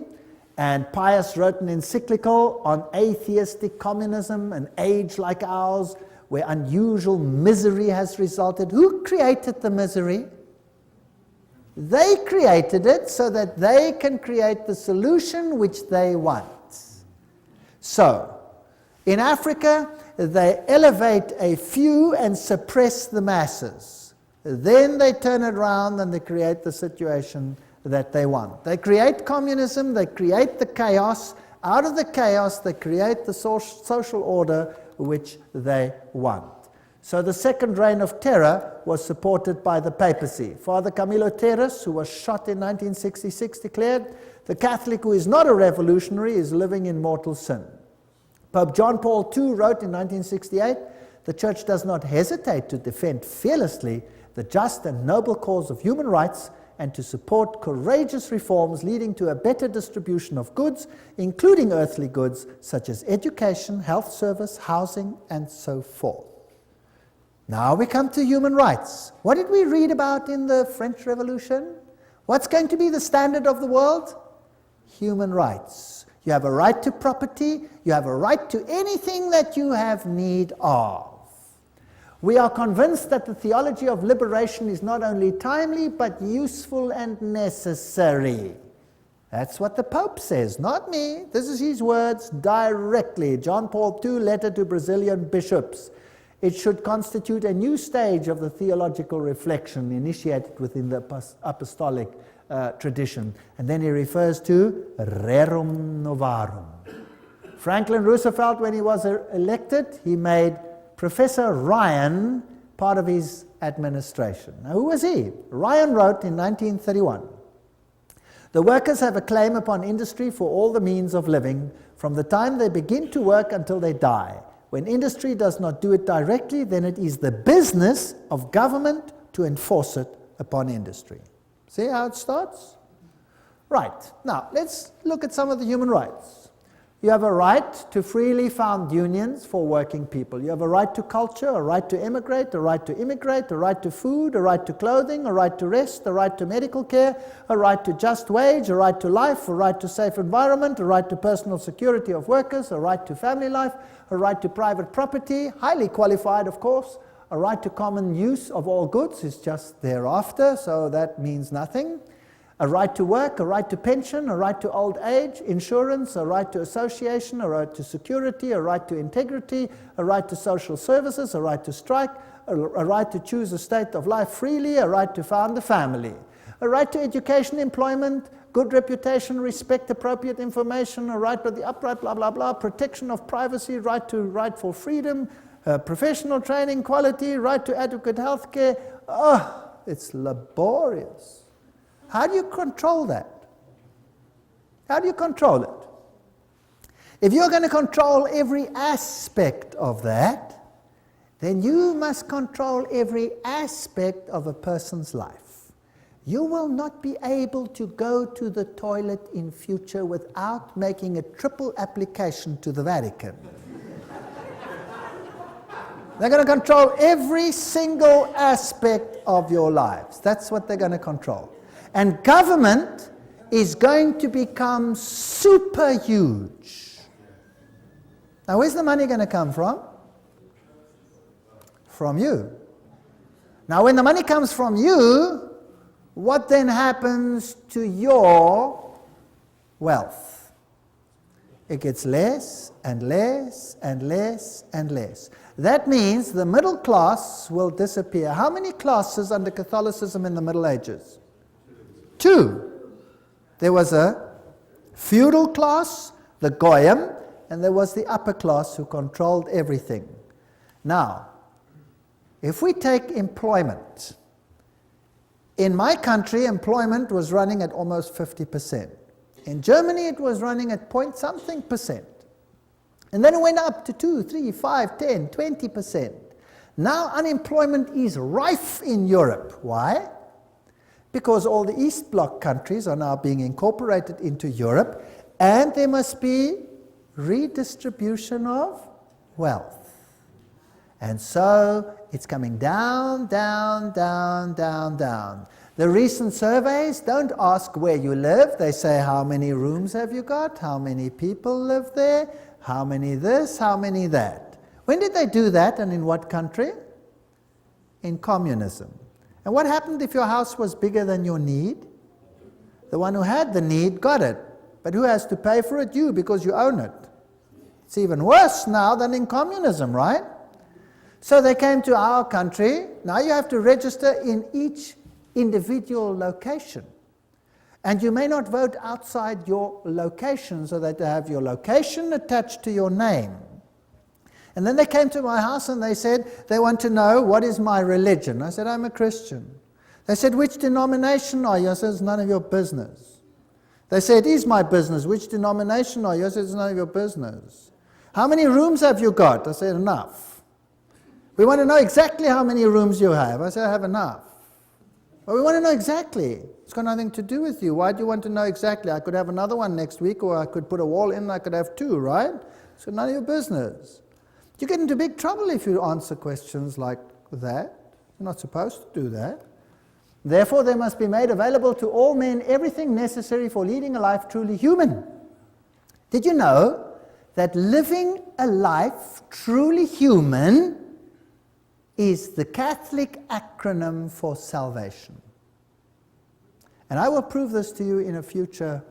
and Pius wrote an encyclical on atheistic communism, an age like ours, where unusual misery has resulted. Who created the misery? They created it so that they can create the solution which they want. So, in Africa, they elevate a few and suppress the masses. Then they turn it around and they create the situation that they want. They create communism, they create the chaos. Out of the chaos, they create the social order which they want. So the second reign of terror was supported by the papacy. Father Camilo Terres, who was shot in 1966, declared, the Catholic who is not a revolutionary is living in mortal sin. Pope John Paul II wrote in 1968, the Church does not hesitate to defend fearlessly the just and noble cause of human rights and to support courageous reforms leading to a better distribution of goods, including earthly goods such as education, health service, housing, and so forth. Now we come to human rights. What did we read about in the French Revolution? What's going to be the standard of the world? Human rights. You have a right to property. You have a right to anything that you have need of. We are convinced that the theology of liberation is not only timely, but useful and necessary. That's what the Pope says, not me. This is his words directly. John Paul II, letter to Brazilian bishops. It should constitute a new stage of the theological reflection initiated within the apostolic tradition. And then he refers to rerum novarum. Franklin Roosevelt, when he was elected, he made Professor Ryan part of his administration. Now, who was he? Ryan wrote in 1931, the workers have a claim upon industry for all the means of living from the time they begin to work until they die. When industry does not do it directly, then it is the business of government to enforce it upon industry. See how it starts? Right. Now, let's look at some of the human rights. You have a right to freely found unions for working people. You have a right to culture, a right to emigrate, a right to immigrate, a right to food, a right to clothing, a right to rest, a right to medical care, a right to just wage, a right to life, a right to safe environment, a right to personal security of workers, a right to family life, a right to private property, highly qualified, of course. A right to common use of all goods is just thereafter, so that means nothing. A right to work, a right to pension, a right to old age, insurance, a right to association, a right to security, a right to integrity, a right to social services, a right to strike, a right to choose a state of life freely, a right to found a family, a right to education, employment, good reputation, respect, appropriate information, a right to the upright, blah, blah, blah, protection of privacy, right to rightful freedom, professional training, quality, right to adequate health care. Oh, it's laborious. How do you control that? How do you control it? If you're going to control every aspect of that, then you must control every aspect of a person's life. You will not be able to go to the toilet in future without making a triple application to the Vatican. They're going to control every single aspect of your lives. That's what they're going to control. And government is going to become super huge. Now, where's the money going to come from? From you. Now, when the money comes from you, what then happens to your wealth? It gets less and less and less and less. That means the middle class will disappear. How many classes under Catholicism in the Middle Ages? 2. There was a feudal class, the Goyim, and there was the upper class who controlled everything. Now, if we take employment, in my country, employment was running at almost 50%. In Germany, it was running at point something percent. And then it went up to 2, 3, 5, 10, 20%. Now unemployment is rife in Europe. Why? Because all the East Bloc countries are now being incorporated into Europe, and there must be redistribution of wealth. And so it's coming down, down, down, down, down. The recent surveys don't ask where you live. They say, how many rooms have you got? How many people live there? How many this? How many that? When did they do that, and in what country? In communism. And what happened if your house was bigger than your need? The one who had the need got it. But who has to pay for it? You, because you own it. It's even worse now than in communism, right? So they came to our country. Now you have to register in each individual location. And you may not vote outside your location, so that they have your location attached to your name. And then they came to my house and they said they want to know, what is my religion? I said, I'm a Christian. They said, which denomination are you? I said, it's none of your business. They said, it is my business. Which denomination are you? I said, it's none of your business. How many rooms have you got? I said, enough. We want to know exactly how many rooms you have. I said, I have enough. Well, we want to know exactly. It's got nothing to do with you. Why do you want to know exactly? I could have another one next week, or I could put a wall in and I could have 2, right? So none of your business. You get into big trouble if you answer questions like that. You're not supposed to do that. Therefore, there must be made available to all men everything necessary for leading a life truly human. Did you know that living a life truly human is the Catholic acronym for salvation? And I will prove this to you in a future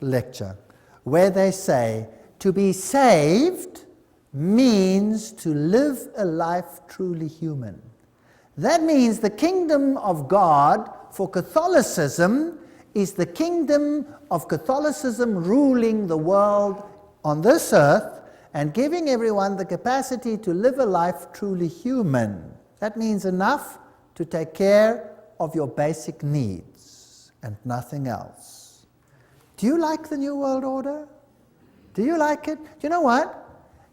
lecture, where they say to be saved means to live a life truly human. That means the kingdom of God for Catholicism is the kingdom of Catholicism ruling the world on this earth, and giving everyone the capacity to live a life truly human. That means enough to take care of your basic needs and nothing else. Do you like the New World Order? Do you like it? Do you know what?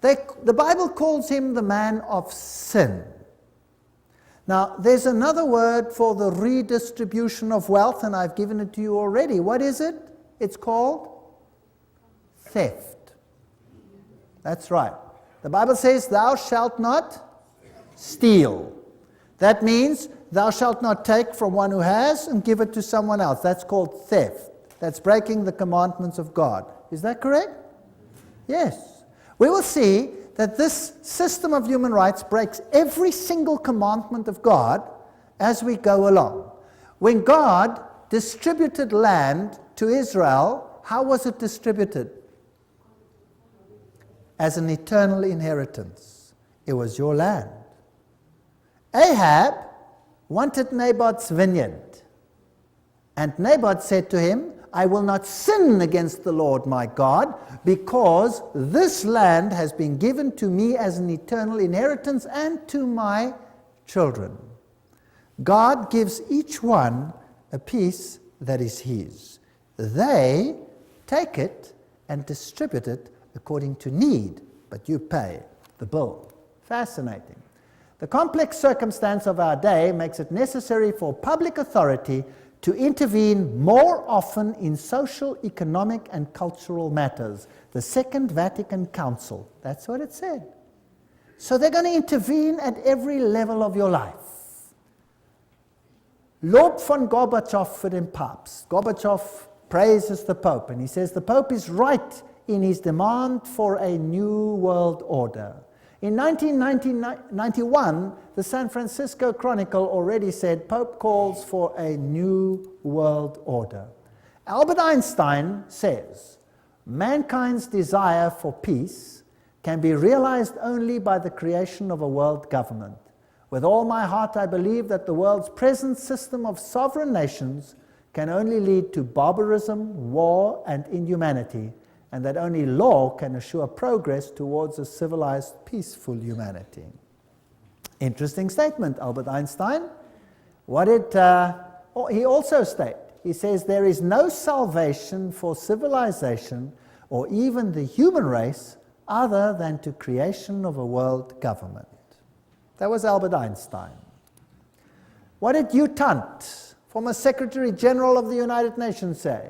The Bible calls him the man of sin. Now, there's another word for the redistribution of wealth, and I've given it to you already. What is it? It's called theft. That's right. The Bible says, thou shalt not steal. That means thou shalt not take from one who has and give it to someone else. That's called theft. That's breaking the commandments of God. Is that correct? Yes. We will see that this system of human rights breaks every single commandment of God as we go along. When God distributed land to Israel, how was it distributed? As an eternal inheritance. It was your land. Ahab wanted Naboth's vineyard. And Naboth said to him, I will not sin against the Lord my God, because this land has been given to me as an eternal inheritance and to my children. God gives each one a piece that is his. They take it and distribute it according to need, but you pay the bill. Fascinating. The complex circumstance of our day makes it necessary for public authority to intervene more often in social, economic, and cultural matters. The Second Vatican Council, that's what it said. So they're going to intervene at every level of your life. Lob von Gorbachev für den Papst. Gorbachev praises the Pope, and he says the Pope is right in his demand for a new world order. In 1991, the San Francisco Chronicle already said Pope calls for a new world order. Albert Einstein says, mankind's desire for peace can be realized only by the creation of a world government. With all my heart, I believe that the world's present system of sovereign nations can only lead to barbarism, war, and inhumanity, and that only law can assure progress towards a civilized, peaceful humanity. Interesting statement, Albert Einstein. What did he also state? He says, there is no salvation for civilization or even the human race other than to creation of a world government. That was Albert Einstein. What did Hugh Tunt, former Secretary General of the United Nations, say?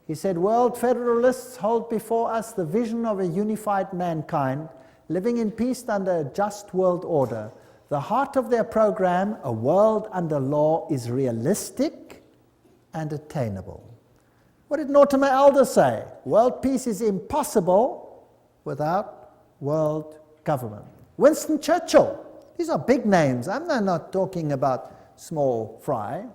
He said, world federalists hold before us the vision of a unified mankind living in peace under a just world order. The heart of their program, a world under law, is realistic and attainable. What did Mortimer Adler say? World peace is impossible without world government. Winston Churchill. These are big names. I'm not talking about small fry.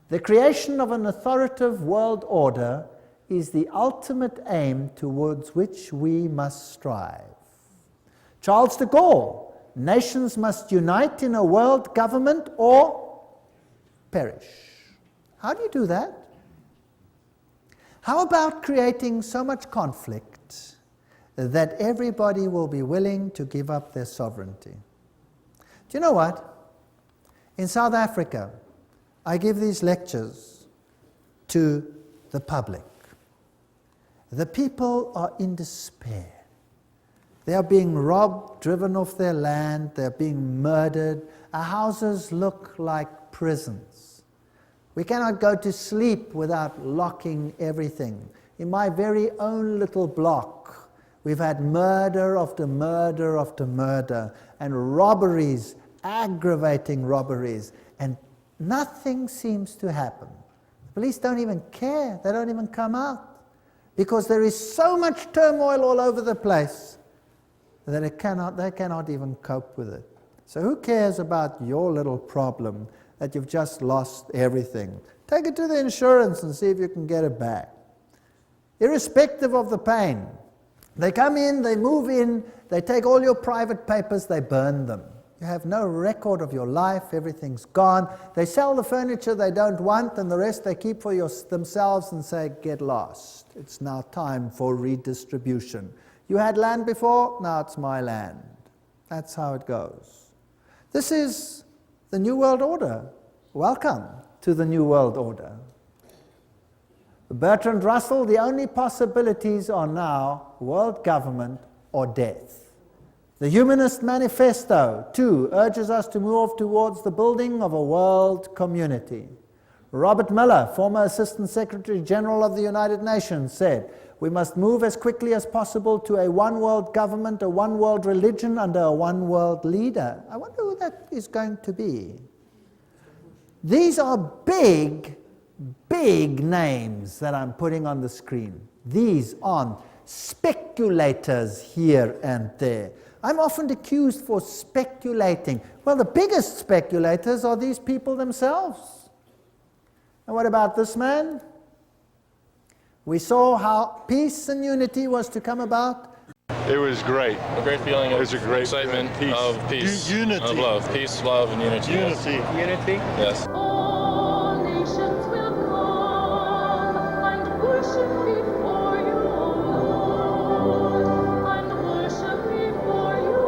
The creation of an authoritative world order is the ultimate aim towards which we must strive. Charles de Gaulle, nations must unite in a world government or perish. How do you do that? How about creating so much conflict that everybody will be willing to give up their sovereignty? Do you know what? In South Africa, I give these lectures to the public. The people are in despair. They are being robbed, driven off their land, they're being murdered. Our houses look like prisons. We cannot go to sleep without locking everything. In my very own little block, we've had murder after murder after murder, and robberies, aggravating robberies, and nothing seems to happen. The police don't even care, they don't even come out, because there is so much turmoil all over the place that they cannot even cope with it. So who cares about your little problem that you've just lost everything? Take it to the insurance and see if you can get it back. Irrespective of the pain. They come in, they move in, they take all your private papers, they burn them. You have no record of your life, everything's gone. They sell the furniture they don't want, and the rest they keep for themselves and say, get lost. It's now time for redistribution. You had land before, now it's my land. That's how it goes. This is the New World Order. Welcome to the New World Order. Bertrand Russell, the only possibilities are now world government or death. The Humanist Manifesto, too, urges us to move towards the building of a world community. Robert Miller, former Assistant Secretary General of the United Nations, said, we must move as quickly as possible to a one-world government, a one-world religion under a one-world leader. I wonder who that is going to be. These are big, big names that I'm putting on the screen. These aren't speculators here and there. I'm often accused for speculating. Well, the biggest speculators are these people themselves. And what about this man? We saw how peace and unity was to come about. It was great. A great feeling of excitement, peace. of peace, unity, of love. Peace, love, and unity. Unity. Unity? Yes. All nations will come and worship before you, Lord, and worship before you,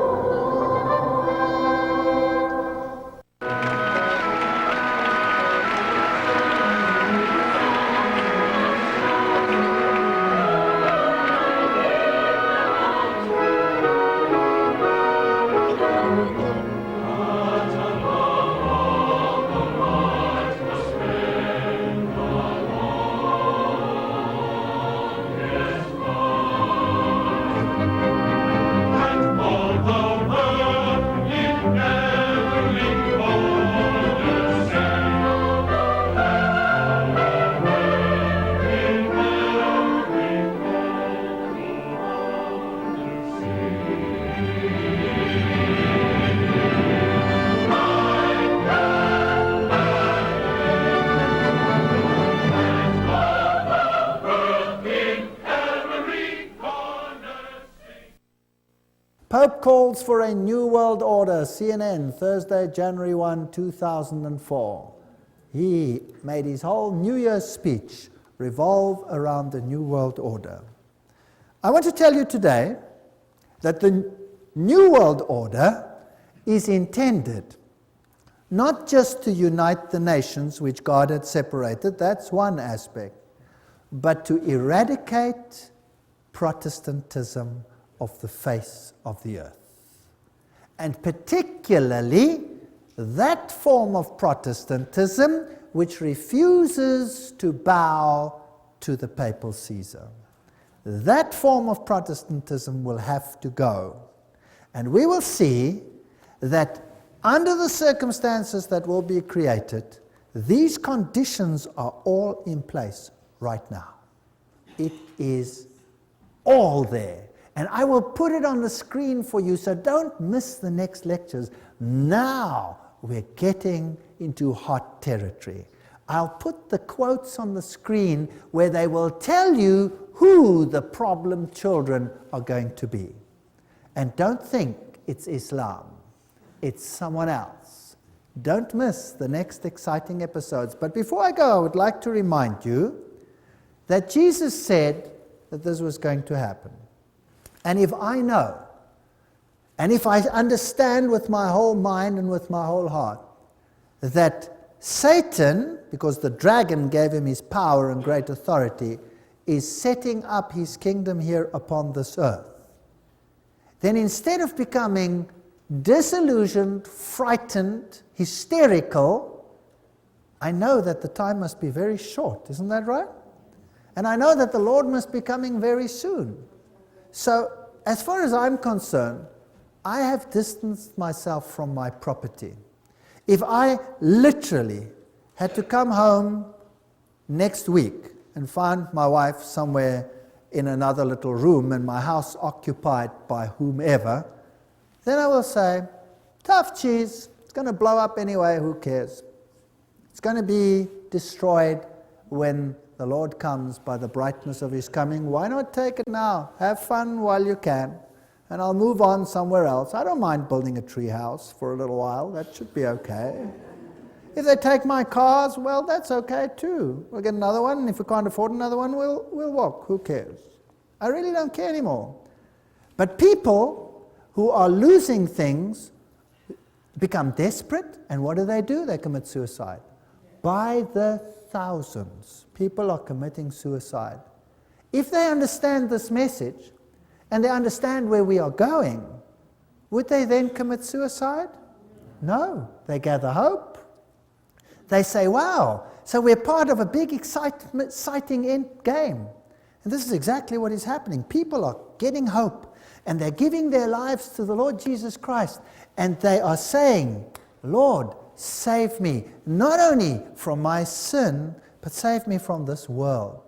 Pope calls for a new world order, CNN, Thursday, January 1, 2004. He made his whole New Year's speech revolve around the new world order. I want to tell you today that the new world order is intended not just to unite the nations which God had separated, that's one aspect, but to eradicate Protestantism of the face of the earth. And particularly that form of Protestantism which refuses to bow to the papal Caesar. That form of Protestantism will have to go. And we will see that under the circumstances that will be created, these conditions are all in place right now. It is all there. And I will put it on the screen for you, so don't miss the next lectures. Now we're getting into hot territory. I'll put the quotes on the screen where they will tell you who the problem children are going to be. And don't think it's Islam. It's someone else. Don't miss the next exciting episodes. But before I go, I would like to remind you that Jesus said that this was going to happen. And if I know, and if I understand with my whole mind and with my whole heart, that Satan, because the dragon gave him his power and great authority, is setting up his kingdom here upon this earth, then instead of becoming disillusioned, frightened, hysterical, I know that the time must be very short, isn't that right? And I know that the Lord must be coming very soon. So, as far as I'm concerned, I have distanced myself from my property. If I literally had to come home next week and find my wife somewhere in another little room and my house occupied by whomever, then I will say, tough cheese, it's going to blow up anyway, who cares? It's going to be destroyed when the Lord comes by the brightness of his coming. Why not take it now? Have fun while you can, and I'll move on somewhere else. I don't mind building a tree house for a little while. That should be okay. If they take my cars, well, that's okay too. We'll get another one, and if we can't afford another one, we'll walk. Who cares? I really don't care anymore. But people who are losing things become desperate, and what do? They commit suicide. By the thousands, people are committing suicide. If they understand this message, and they understand where we are going, would they then commit suicide? No. They gather hope. They say, wow, so we're part of a big exciting end game. And this is exactly what is happening. People are getting hope, and they're giving their lives to the Lord Jesus Christ, and they are saying, Lord, save me, not only from my sin, but save me from this world.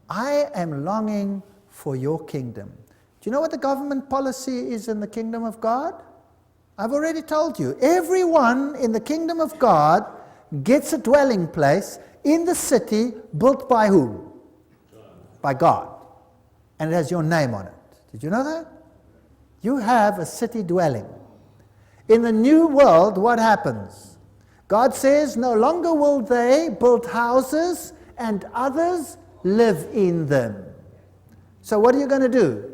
I am longing for your kingdom. Do you know what the government policy is in the kingdom of God? I've already told you. Everyone in the kingdom of God gets a dwelling place in the city built by whom? By God. And it has your name on it. Did you know that? You have a city dwelling. In the new world, what happens? God says, no longer will they build houses and others live in them. So what are you going to do?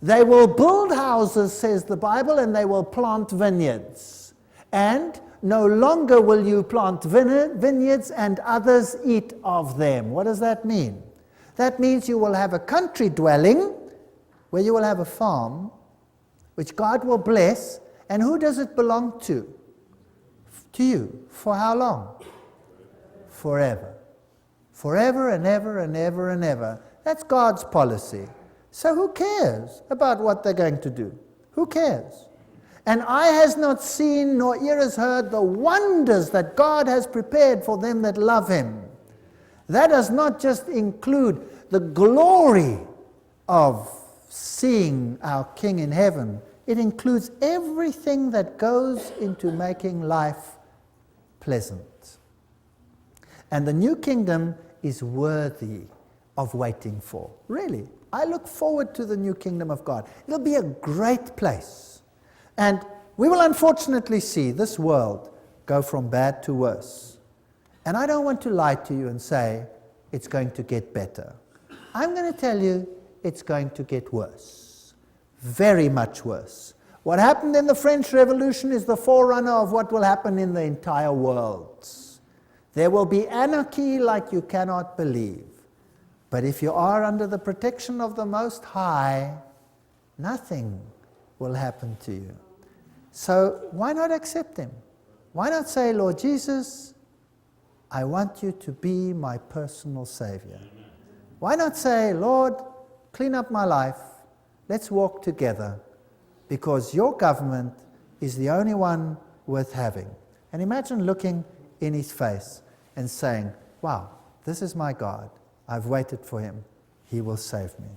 They will build houses, says the Bible, and they will plant vineyards. And no longer will you plant vineyards and others eat of them. What does that mean? That means you will have a country dwelling where you will have a farm which God will bless. And who does it belong to? To you. For how long? Forever. Forever and ever and ever and ever. That's God's policy. So who cares about what they're going to do? Who cares? And eye has not seen, nor ear has heard the wonders that God has prepared for them that love him. That does not just include the glory of seeing our King in heaven. It includes everything that goes into making life pleasant. And the new kingdom is worthy of waiting for. Really. I look forward to the new kingdom of God. It'll be a great place. And we will unfortunately see this world go from bad to worse. And I don't want to lie to you and say it's going to get better. I'm going to tell you it's going to get worse. Very much worse. What happened in the French Revolution is the forerunner of what will happen in the entire world. There will be anarchy like you cannot believe. But if you are under the protection of the Most High, nothing will happen to you. So why not accept Him? Why not say, Lord Jesus, I want you to be my personal Savior? Why not say, Lord, clean up my life, let's walk together, because your government is the only one worth having. And imagine looking in His face and saying, wow, this is my God. I've waited for Him. He will save me.